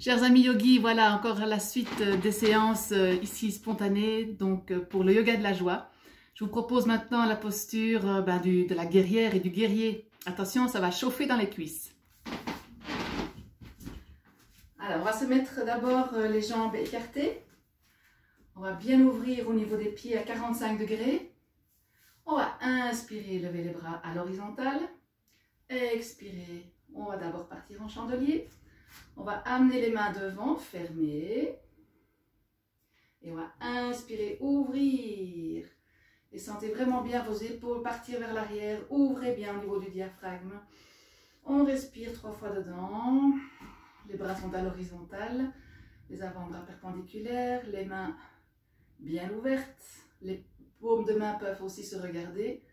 Chers amis yogis, voilà encore la suite des séances ici spontanées, donc pour le yoga de la joie. Je vous propose maintenant la posture de la guerrière et du guerrier. Attention, ça va chauffer dans les cuisses. Alors, on va se mettre d'abord les jambes écartées. On va bien ouvrir au niveau des pieds à 45 degrés. On va inspirer, lever les bras à l'horizontale. Expirer, on va d'abord partir en chandelier. On va amener les mains devant, fermer. Et on va inspirer, ouvrir. Et sentez vraiment bien vos épaules partir vers l'arrière. Ouvrez bien au niveau du diaphragme. On respire 3 fois dedans. Les bras sont à l'horizontale. Les avant-bras perpendiculaires. Les mains bien ouvertes. Les paumes de main peuvent aussi se regarder.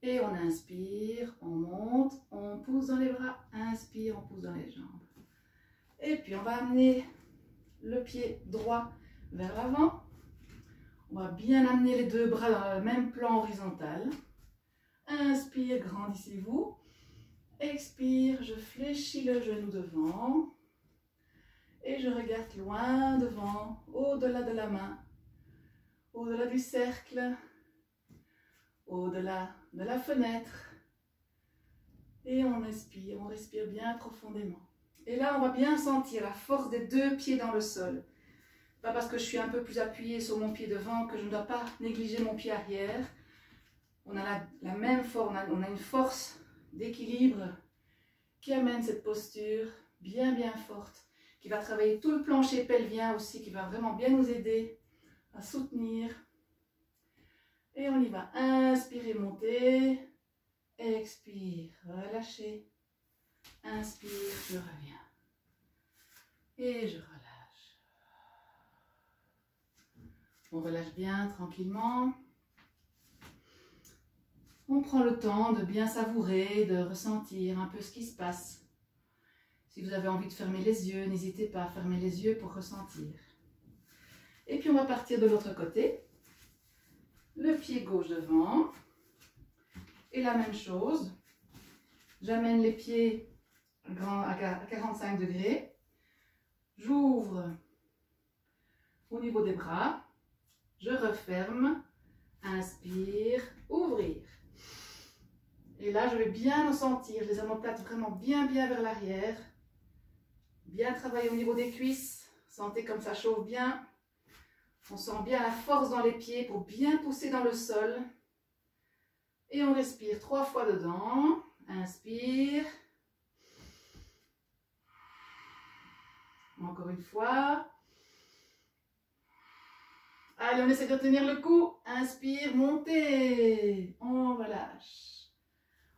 Et on inspire, on monte, on pousse dans les bras. Inspire, on pousse dans les jambes. Et puis on va amener le pied droit vers l'avant. On va bien amener les deux bras dans le même plan horizontal. Inspire, grandissez-vous. Expire, je fléchis le genou devant. Et je regarde loin devant, au-delà de la main, au-delà du cercle, au-delà de la fenêtre. Et on respire bien profondément. Et là, on va bien sentir la force des deux pieds dans le sol. Pas parce que je suis un peu plus appuyée sur mon pied devant que je ne dois pas négliger mon pied arrière. On a la même force, on a une force d'équilibre qui amène cette posture bien forte, qui va travailler tout le plancher pelvien aussi, qui va vraiment bien nous aider à soutenir. Et on y va. Inspirez, montez. Expire, relâchez. Inspire, je reviens. Et je relâche. On relâche bien tranquillement. On prend le temps de bien savourer, de ressentir un peu ce qui se passe. Si vous avez envie de fermer les yeux, n'hésitez pas à fermer les yeux pour ressentir. Et puis on va partir de l'autre côté. Le pied gauche devant. Et la même chose. J'amène les pieds à 45 degrés. J'ouvre au niveau des bras. Je referme. Inspire, ouvrir. Et là, je vais bien ressentir les omoplates vraiment bien vers l'arrière. Bien travailler au niveau des cuisses. Sentez comme ça chauffe bien. On sent bien la force dans les pieds pour bien pousser dans le sol. Et on respire 3 fois dedans. Inspire. Encore une fois. Allez, on essaie de tenir le cou. Inspire, montez. On relâche.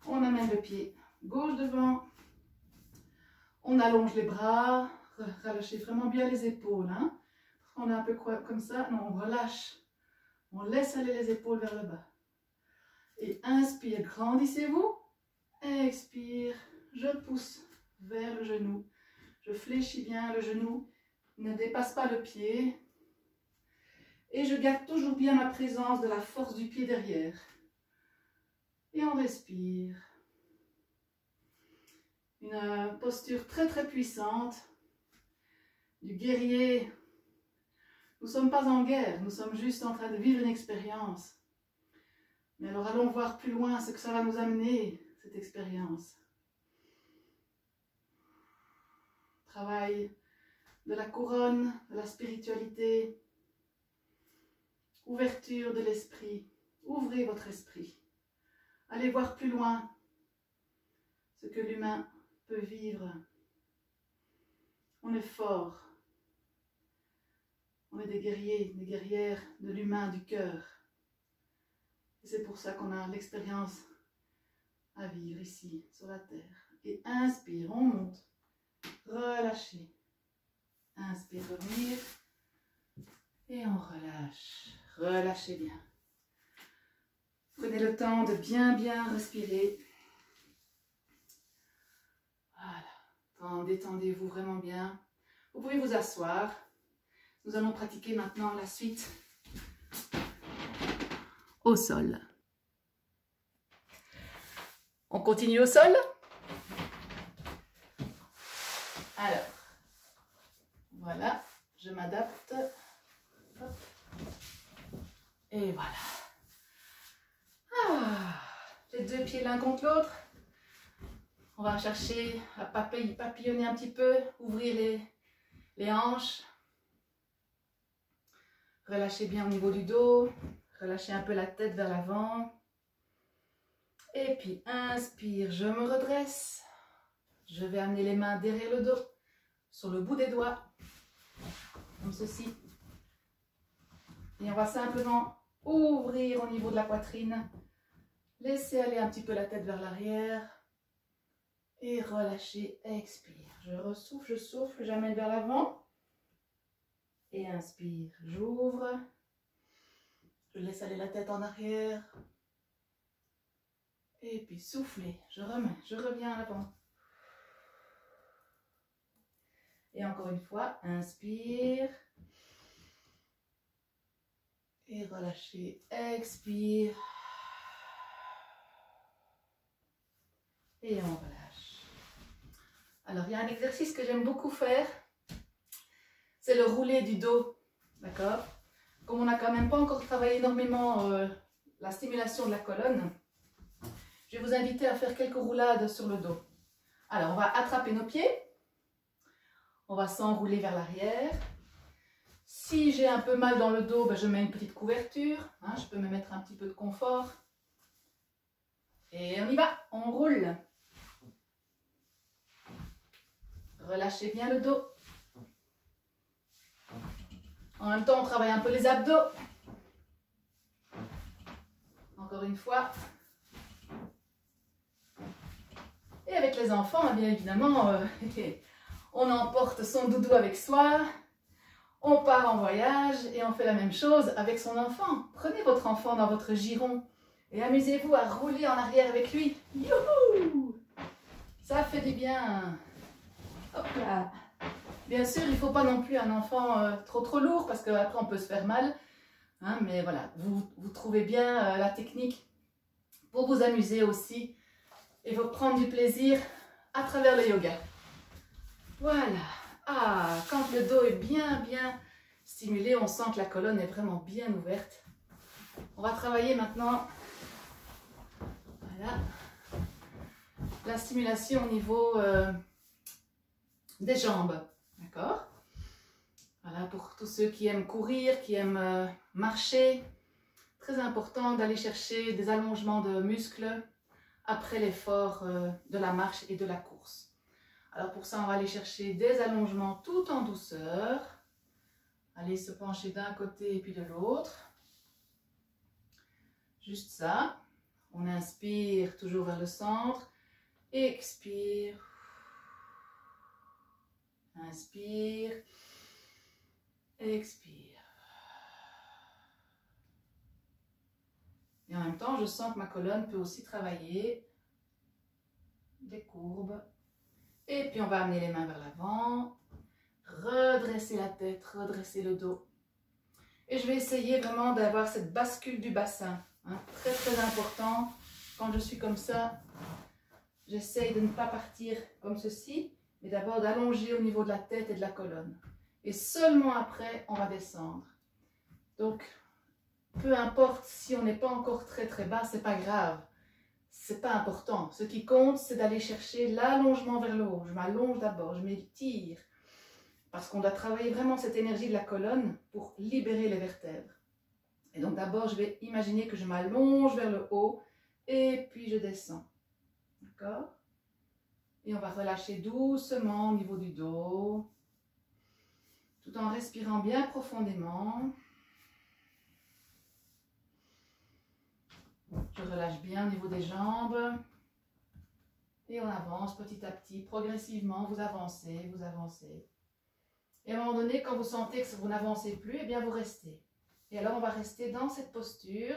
On amène le pied gauche devant. On allonge les bras. Relâchez vraiment bien les épaules. Hein. On est un peu comme ça. Non, on relâche. On laisse aller les épaules vers le bas. Et inspire, grandissez-vous. Expire, je pousse vers le genou. Je fléchis bien le genou. Ne dépasse pas le pied. Et je garde toujours bien ma présence de la force du pied derrière. Et on respire. Une posture très puissante. Du guerrier. Nous ne sommes pas en guerre. Nous sommes juste en train de vivre une expérience. Mais alors allons voir plus loin ce que ça va nous amener, cette expérience. Travail de la couronne, de la spiritualité. Ouverture de l'esprit. Ouvrez votre esprit. Allez voir plus loin ce que l'humain peut vivre. On est fort. On est des guerriers, des guerrières de l'humain, du cœur. Et c'est pour ça qu'on a l'expérience à vivre ici, sur la terre. Et inspire, on monte. Relâchez. Inspire, revenir. Et on relâche. Relâchez bien. Prenez le temps de bien respirer. Voilà. Détendez-vous vraiment bien. Vous pouvez vous asseoir. Nous allons pratiquer maintenant la suite au sol. On continue au sol. Alors, Voilà, je m'adapte. Et voilà. Ah, les deux pieds l'un contre l'autre. On va chercher à papillonner un petit peu, ouvrir les hanches. Relâchez bien au niveau du dos. Relâchez un peu la tête vers l'avant. Et puis inspire, je me redresse. Je vais amener les mains derrière le dos, sur le bout des doigts, comme ceci. Et on va simplement ouvrir au niveau de la poitrine. Laissez aller un petit peu la tête vers l'arrière. Et relâchez, expire. Je ressouffle, je souffle, j'amène vers l'avant. Et inspire, j'ouvre. Je laisse aller la tête en arrière. Et puis soufflez, je remets, je reviens à l'avant. Et encore une fois, inspire. Et relâchez, expire. Et on relâche. Alors, il y a un exercice que j'aime beaucoup faire. C'est le roulé du dos. D'accord? Comme on n'a quand même pas encore travaillé énormément la stimulation de la colonne, je vais vous inviter à faire quelques roulades sur le dos. Alors, on va attraper nos pieds. On va s'enrouler vers l'arrière. Si j'ai un peu mal dans le dos, ben, je mets une petite couverture. Hein, je peux me mettre un petit peu de confort. Et on y va, on roule. Relâchez bien le dos. En même temps, on travaille un peu les abdos. Encore une fois. Et avec les enfants, bien évidemment, on emporte son doudou avec soi. On part en voyage et on fait la même chose avec son enfant. Prenez votre enfant dans votre giron et amusez-vous à rouler en arrière avec lui. Youhou! Ça fait du bien. Hop là. Bien sûr, il ne faut pas non plus un enfant trop lourd parce qu'après on peut se faire mal. Hein, mais voilà, vous trouvez bien la technique pour vous amuser aussi et vous prendre du plaisir à travers le yoga. Voilà. Ah, quand le dos est bien stimulé, on sent que la colonne est vraiment bien ouverte. On va travailler maintenant, voilà, la stimulation au niveau des jambes. D'accord? Voilà, pour tous ceux qui aiment courir, qui aiment marcher, très important d'aller chercher des allongements de muscles après l'effort de la marche et de la course. Alors pour ça, on va aller chercher des allongements tout en douceur. Allez se pencher d'un côté et puis de l'autre. Juste ça. On inspire toujours vers le centre. Expire. Inspire. Expire. Et en même temps, je sens que ma colonne peut aussi travailler des courbes. Et puis on va amener les mains vers l'avant. Redresser la tête, redresser le dos. Et je vais essayer vraiment d'avoir cette bascule du bassin. Hein, très important. Quand je suis comme ça, j'essaye de ne pas partir comme ceci, mais d'abord d'allonger au niveau de la tête et de la colonne. Et seulement après, on va descendre. Donc, peu importe si on n'est pas encore très bas, c'est pas grave. C'est pas important. Ce qui compte, c'est d'aller chercher l'allongement vers le haut. Je m'allonge d'abord, je m'étire. Parce qu'on doit travailler vraiment cette énergie de la colonne pour libérer les vertèbres. Et donc d'abord, je vais imaginer que je m'allonge vers le haut et puis je descends. D'accord? Et on va relâcher doucement au niveau du dos, tout en respirant bien profondément. Je relâche bien au niveau des jambes. Et on avance petit à petit, progressivement, vous avancez, vous avancez. Et à un moment donné, quand vous sentez que vous n'avancez plus, eh bien vous restez. Et alors on va rester dans cette posture,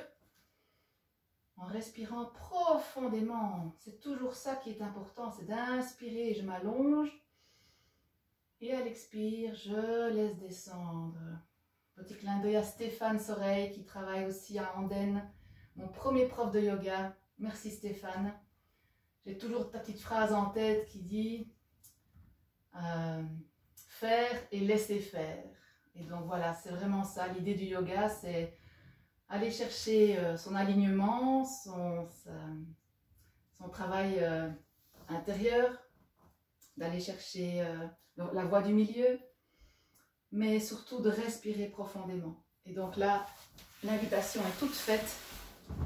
en respirant profondément. C'est toujours ça qui est important, c'est d'inspirer, je m'allonge. Et à l'expire, je laisse descendre. Petit clin d'œil à Stéphane Soreille qui travaille aussi à Andenne, mon premier prof de yoga. Merci Stéphane. J'ai toujours ta petite phrase en tête qui dit faire et laisser faire. Et donc voilà, c'est vraiment ça, l'idée du yoga, c'est aller chercher son alignement, son travail intérieur, d'aller chercher la voie du milieu, mais surtout de respirer profondément. Et donc là, l'invitation est toute faite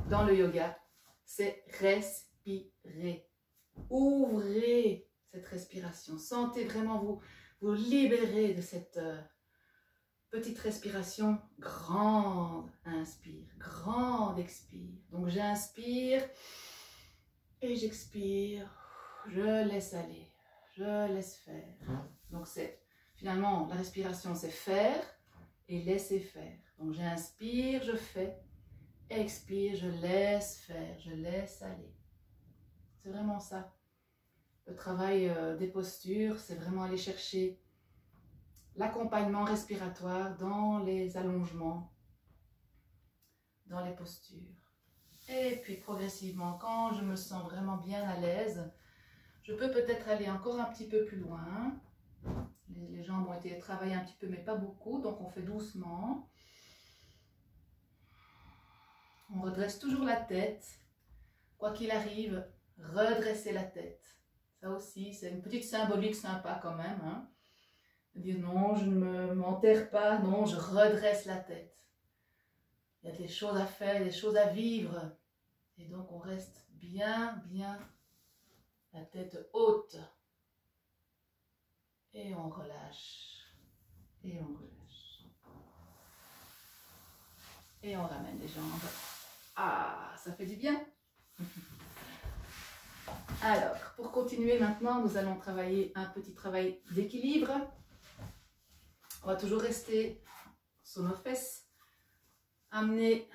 dans le yoga, c'est respirer. Ouvrez cette respiration, sentez vraiment vous libérer de cette petite respiration. Grande inspire, grande expire. Donc j'inspire et j'expire, je laisse aller, je laisse faire. Donc c'est finalement la respiration, c'est faire et laisser faire. Donc j'inspire, je fais, expire, je laisse faire, je laisse aller. C'est vraiment ça. Le travail des postures, c'est vraiment aller chercher l'accompagnement respiratoire dans les allongements, dans les postures. Et puis progressivement, quand je me sens vraiment bien à l'aise, je peux peut-être aller encore un petit peu plus loin. Les jambes ont été travaillées un petit peu, mais pas beaucoup, donc on fait doucement. On redresse toujours la tête. Quoi qu'il arrive, redresser la tête. Ça aussi, c'est une petite symbolique sympa quand même. Hein. De dire non, je ne m'enterre pas, non, je redresse la tête. Il y a des choses à faire, des choses à vivre. Et donc on reste bien la tête haute. Et on relâche. Et on relâche. Et on ramène les jambes. Ah, ça fait du bien. Alors, pour continuer maintenant, nous allons travailler un petit travail d'équilibre. On va toujours rester sur nos fesses. Amener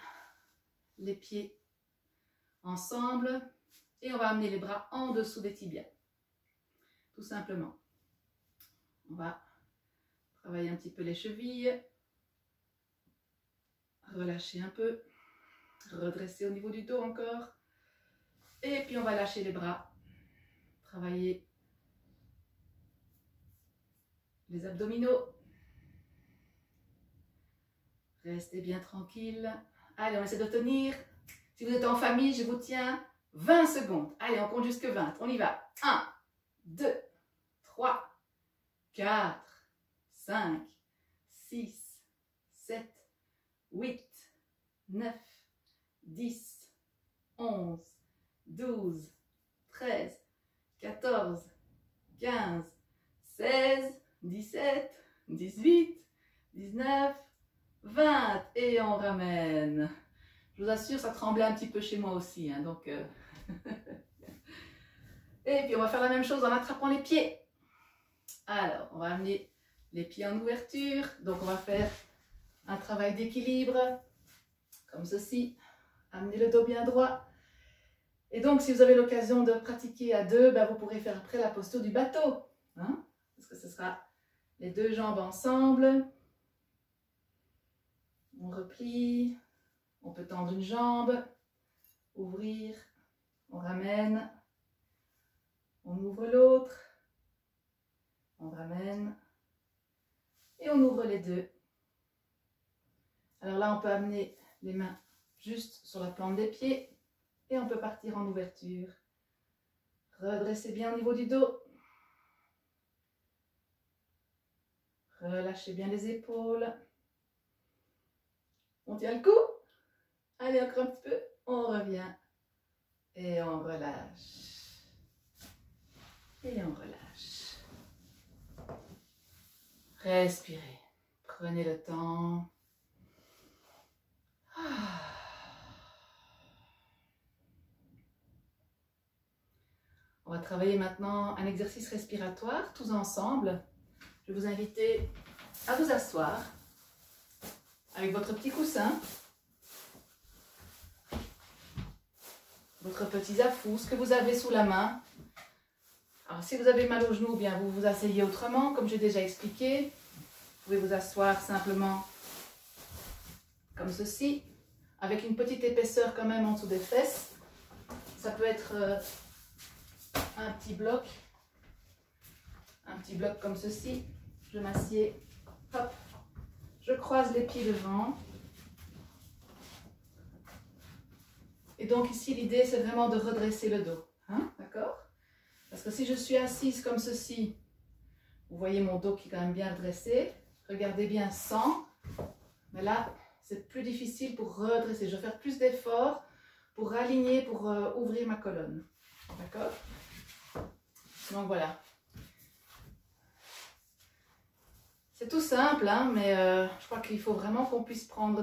les pieds ensemble. Et on va amener les bras en dessous des tibias. Tout simplement. On va travailler un petit peu les chevilles. Relâcher un peu. Redresser au niveau du dos encore. Et puis on va lâcher les bras. Travailler les abdominaux. Restez bien tranquille. Allez, on essaie de tenir. Si vous êtes en famille, je vous tiens 20 secondes. Allez, on compte jusque 20. On y va. 1, 2, 3, 4, 5, 6, 7, 8, 9, 10, 11, 12, 13, 14, 15, 16, 17, 18, 19, 20. Et on ramène. Je vous assure, ça tremblait un petit peu chez moi aussi. Hein, donc, Et puis on va faire la même chose en attrapant les pieds. Alors, on va amener les pieds en ouverture. Donc on va faire un travail d'équilibre. Comme ceci. Amenez le dos bien droit. Et donc, si vous avez l'occasion de pratiquer à deux, ben, vous pourrez faire après la posture du bateau. Hein? Parce que ce sera les deux jambes ensemble. On replie. On peut tendre une jambe. Ouvrir. On ramène. On ouvre l'autre. On ramène. Et on ouvre les deux. Alors là, on peut amener les mains juste sur la plante des pieds. Et on peut partir en ouverture. Redressez bien au niveau du dos. Relâchez bien les épaules. On tient le coup. Allez, encore un petit peu. On revient. Et on relâche. Et on relâche. Respirez. Prenez le temps. On va travailler maintenant un exercice respiratoire, tous ensemble. Je vais vous inviter à vous asseoir avec votre petit coussin, votre petit zafou, ce que vous avez sous la main. Alors si vous avez mal aux genoux, bien vous vous asseyez autrement, comme j'ai déjà expliqué. Vous pouvez vous asseoir simplement comme ceci, avec une petite épaisseur quand même en dessous des fesses. Ça peut être un petit bloc comme ceci. je m'assieds, hop, je croise les pieds devant. Et donc ici, l'idée, c'est vraiment de redresser le dos, hein, d'accord? Parce que si je suis assise comme ceci, vous voyez mon dos qui est quand même bien redressé. Regardez bien sans, mais là, c'est plus difficile pour redresser. Je vais faire plus d'efforts pour aligner, pour ouvrir ma colonne, d'accord? Donc voilà. C'est tout simple, hein, mais je crois qu'il faut vraiment qu'on puisse prendre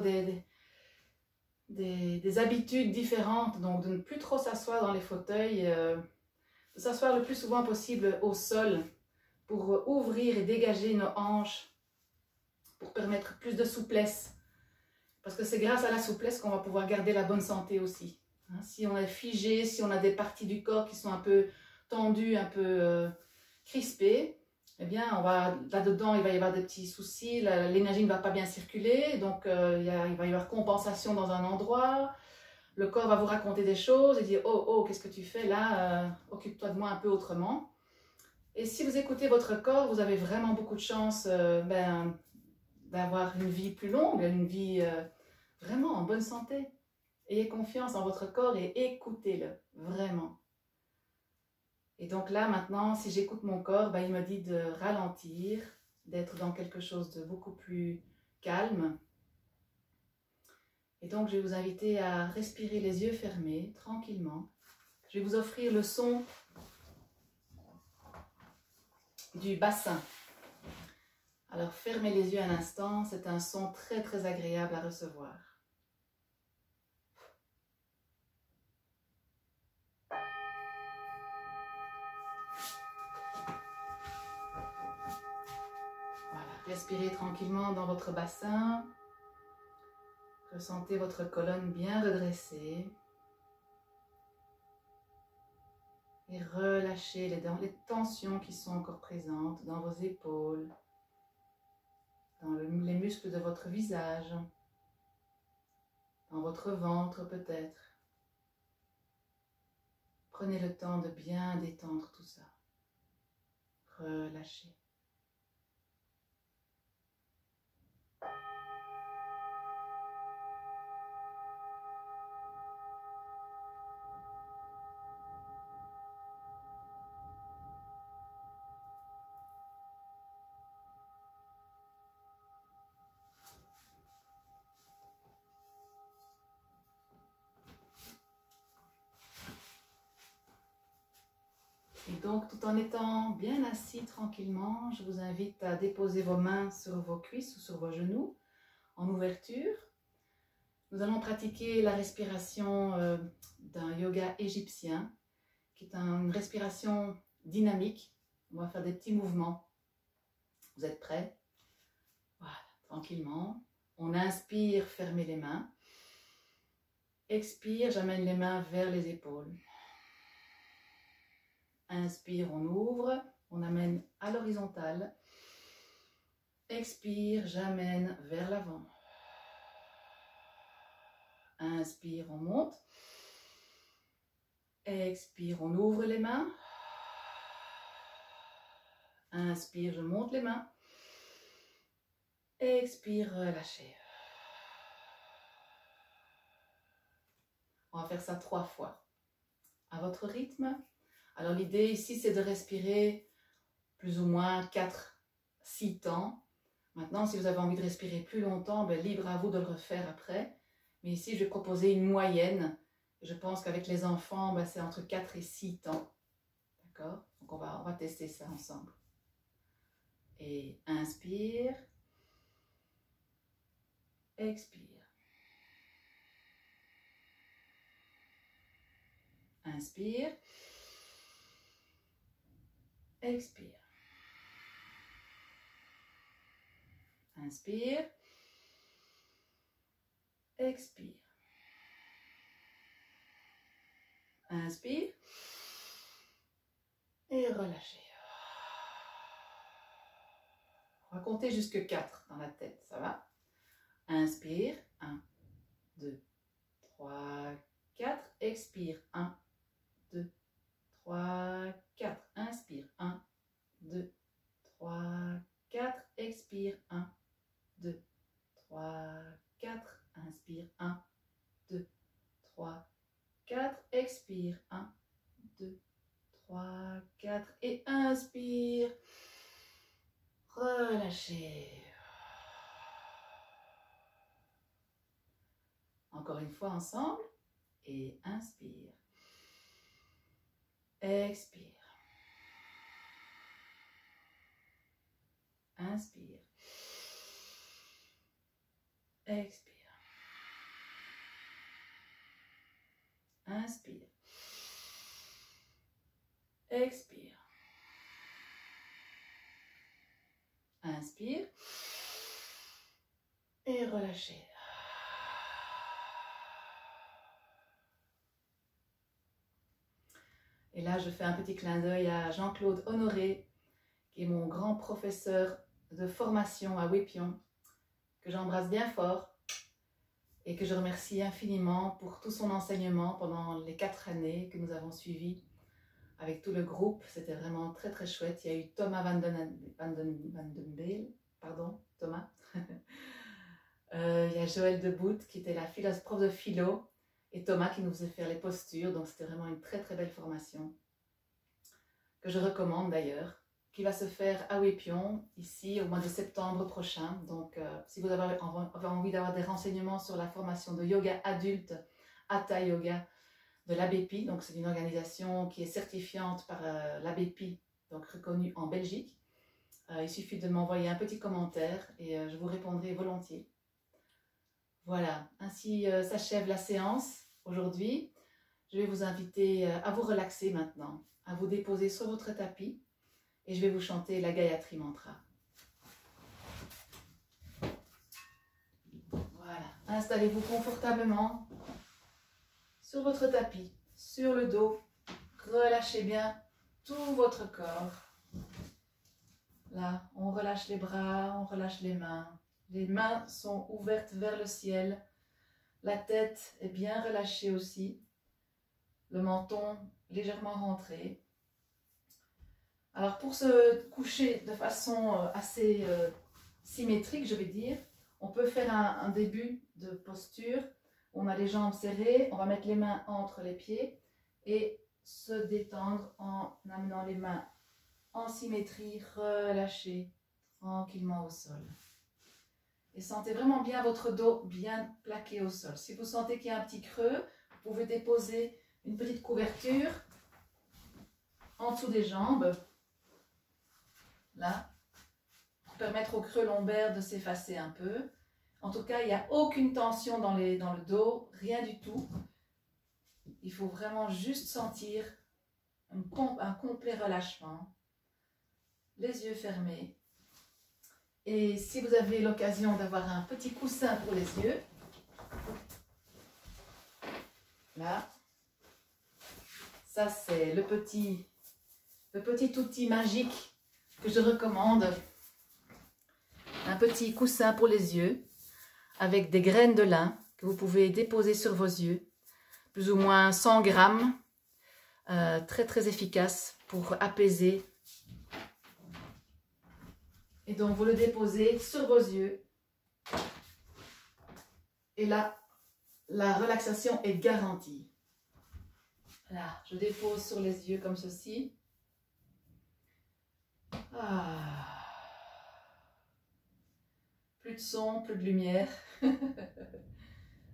des habitudes différentes. Donc de ne plus trop s'asseoir dans les fauteuils, de s'asseoir le plus souvent possible au sol pour ouvrir et dégager nos hanches, pour permettre plus de souplesse. Parce que c'est grâce à la souplesse qu'on va pouvoir garder la bonne santé aussi. Hein, si on est figé, si on a des parties du corps qui sont un peu tendues, un peu crispées, eh bien, là-dedans, il va y avoir des petits soucis, l'énergie ne va pas bien circuler, donc il va y avoir compensation dans un endroit, le corps va vous raconter des choses et dire « Oh, oh, qu'est-ce que tu fais là? Occupe-toi de moi un peu autrement. » Et si vous écoutez votre corps, vous avez vraiment beaucoup de chance d'avoir une vie plus longue, une vie vraiment en bonne santé. Ayez confiance en votre corps et écoutez-le, vraiment. Et donc là, maintenant, si j'écoute mon corps, il me dit de ralentir, d'être dans quelque chose de beaucoup plus calme. Et donc, je vais vous inviter à respirer les yeux fermés, tranquillement. Je vais vous offrir le son du bassin. Alors, fermez les yeux un instant, c'est un son très très agréable à recevoir. Voilà, respirez tranquillement dans votre bassin. Ressentez votre colonne bien redressée. Et relâchez les tensions qui sont encore présentes dans vos épaules, dans les muscles de votre visage, dans votre ventre peut-être. Prenez le temps de bien détendre tout ça. Relâchez. Et donc, tout en étant bien assis tranquillement, je vous invite à déposer vos mains sur vos cuisses ou sur vos genoux en ouverture. Nous allons pratiquer la respiration d'un yoga égyptien, qui est une respiration dynamique. On va faire des petits mouvements. Vous êtes prêts? Voilà, tranquillement. On inspire, fermez les mains. Expire, j'amène les mains vers les épaules. Inspire, on ouvre, on amène à l'horizontale. Expire, j'amène vers l'avant. Inspire, on monte. Expire, on ouvre les mains. Inspire, je monte les mains. Expire, relâchez. On va faire ça 3 fois. À votre rythme. Alors l'idée ici, c'est de respirer plus ou moins 4-6 temps. Maintenant, si vous avez envie de respirer plus longtemps, libre à vous de le refaire après. Mais ici, je vais proposer une moyenne. Je pense qu'avec les enfants, c'est entre 4 et 6 temps. D'accord? Donc on va tester ça ensemble. Et inspire. Expire. Inspire. Expire. Inspire. Expire. Inspire. Et relâchez. On va compter jusque 4 dans la tête, ça va? Inspire. 1, 2, 3, 4. Expire. 1, 2, 3, 4. Inspire. 1, 2, 3, 4. relâchez. Encore une fois ensemble. Et inspire. Expire. Inspire. Expire. Inspire. Expire. Inspire. Et relâchez. Et là, je fais un petit clin d'œil à Jean-Claude Honoré, qui est mon grand professeur de formation à Wépion, que j'embrasse bien fort et que je remercie infiniment pour tout son enseignement pendant les 4 années que nous avons suivies avec tout le groupe. C'était vraiment très très chouette. Il y a eu Thomas Van den Beel, pardon, Thomas. Il y a Joël Debout qui était la prof de philo et Thomas qui nous faisait faire les postures. Donc c'était vraiment une très très belle formation que je recommande d'ailleurs, qui va se faire à Wépion, ici, au mois de septembre prochain. Donc, si vous avez envie d'avoir des renseignements sur la formation de yoga adulte, Hatha Yoga, de l'ABPI, donc c'est une organisation qui est certifiante par l'ABPI, donc reconnue en Belgique, il suffit de m'envoyer un petit commentaire et je vous répondrai volontiers. Voilà, ainsi s'achève la séance aujourd'hui. Je vais vous inviter à vous relaxer maintenant, à vous déposer sur votre tapis. Et je vais vous chanter la Gayatri Mantra. Voilà. Installez-vous confortablement sur votre tapis, sur le dos. Relâchez bien tout votre corps. Là, on relâche les bras, on relâche les mains. Les mains sont ouvertes vers le ciel. La tête est bien relâchée aussi. Le menton légèrement rentré. Alors pour se coucher de façon assez symétrique, je vais dire, on peut faire un début de posture. On a les jambes serrées, on va mettre les mains entre les pieds et se détendre en amenant les mains en symétrie, relâchées tranquillement au sol. Et sentez vraiment bien votre dos bien plaqué au sol. Si vous sentez qu'il y a un petit creux, vous pouvez déposer une petite couverture en dessous des jambes. Là, pour permettre au creux lombaire de s'effacer un peu. En tout cas, il n'y a aucune tension dans le dos, rien du tout. Il faut vraiment juste sentir un complet relâchement. Les yeux fermés. Et si vous avez l'occasion d'avoir un petit coussin pour les yeux, là, ça c'est le petit outil magique que je recommande, un petit coussin pour les yeux avec des graines de lin que vous pouvez déposer sur vos yeux, plus ou moins 100 grammes, très très efficace pour apaiser. Et donc vous le déposez sur vos yeux et là, la relaxation est garantie. Là, je dépose sur les yeux comme ceci. Plus de son, plus de lumière.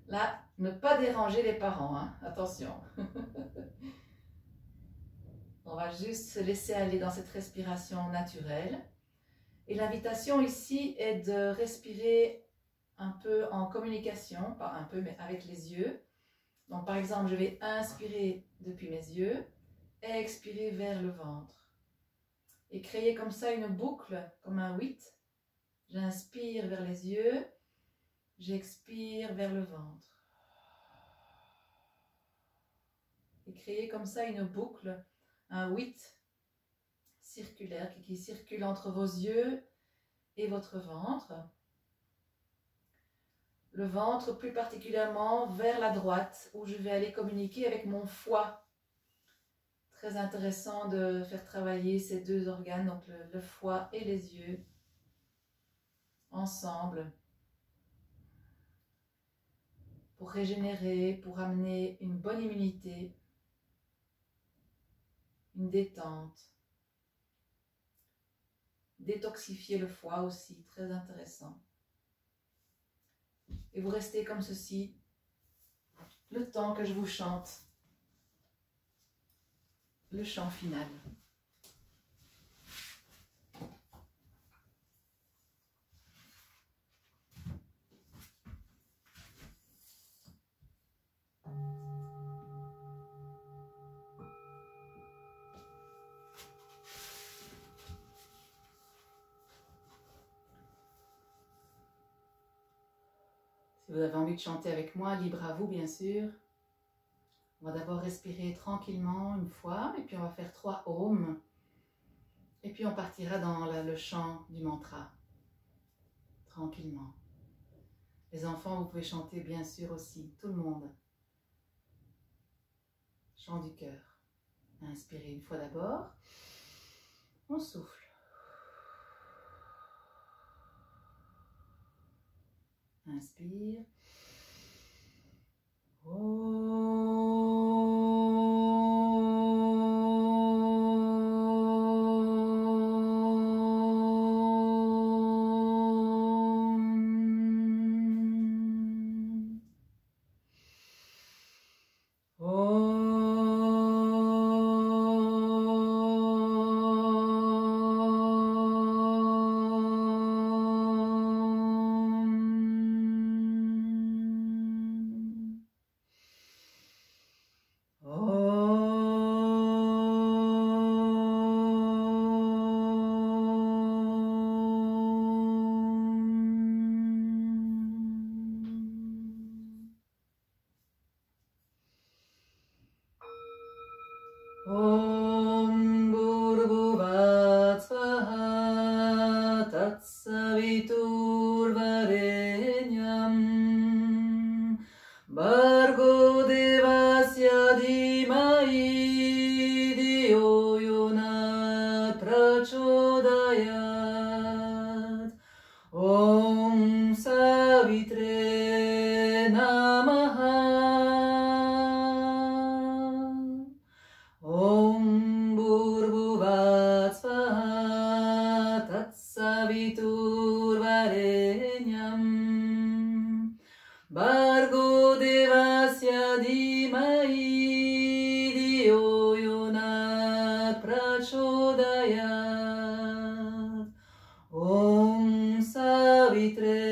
Là, ne pas déranger les parents, hein. Attention. On va juste se laisser aller dans cette respiration naturelle. Et l'invitation ici est de respirer un peu en communication, pas un peu, mais avec les yeux. Donc par exemple, je vais inspirer depuis mes yeux, expirer vers le ventre. Et créer comme ça une boucle, comme un 8. J'inspire vers les yeux, j'expire vers le ventre. Et créer comme ça une boucle, un 8 circulaire qui circule entre vos yeux et votre ventre. Le ventre plus particulièrement vers la droite où je vais aller communiquer avec mon foie. Très intéressant de faire travailler ces deux organes, donc le foie et les yeux, ensemble, pour régénérer, pour amener une bonne immunité, une détente. détoxifier le foie aussi, très intéressant. Et vous restez comme ceci le temps que je vous chante le chant final. Si vous avez envie de chanter avec moi, libre à vous bien sûr. On va d'abord respirer tranquillement une fois et puis on va faire 3 ohms. Et puis on partira dans le chant du mantra, tranquillement. Les enfants, vous pouvez chanter bien sûr aussi, tout le monde. Chant du cœur. Inspirez une fois d'abord. On souffle. Inspire. Om Bhurabhuvat Svaha Tatsaviturvarenyam Bhargo Devasya Dhimahi Dhiyo Yona Prachodayat Om Savitre Namaha Om Bhurabhuvat Svaha Tatsaviturvarenyam Bhargo Devasya Dhimahi Dhiyo Yona Prachodayat Om Savitre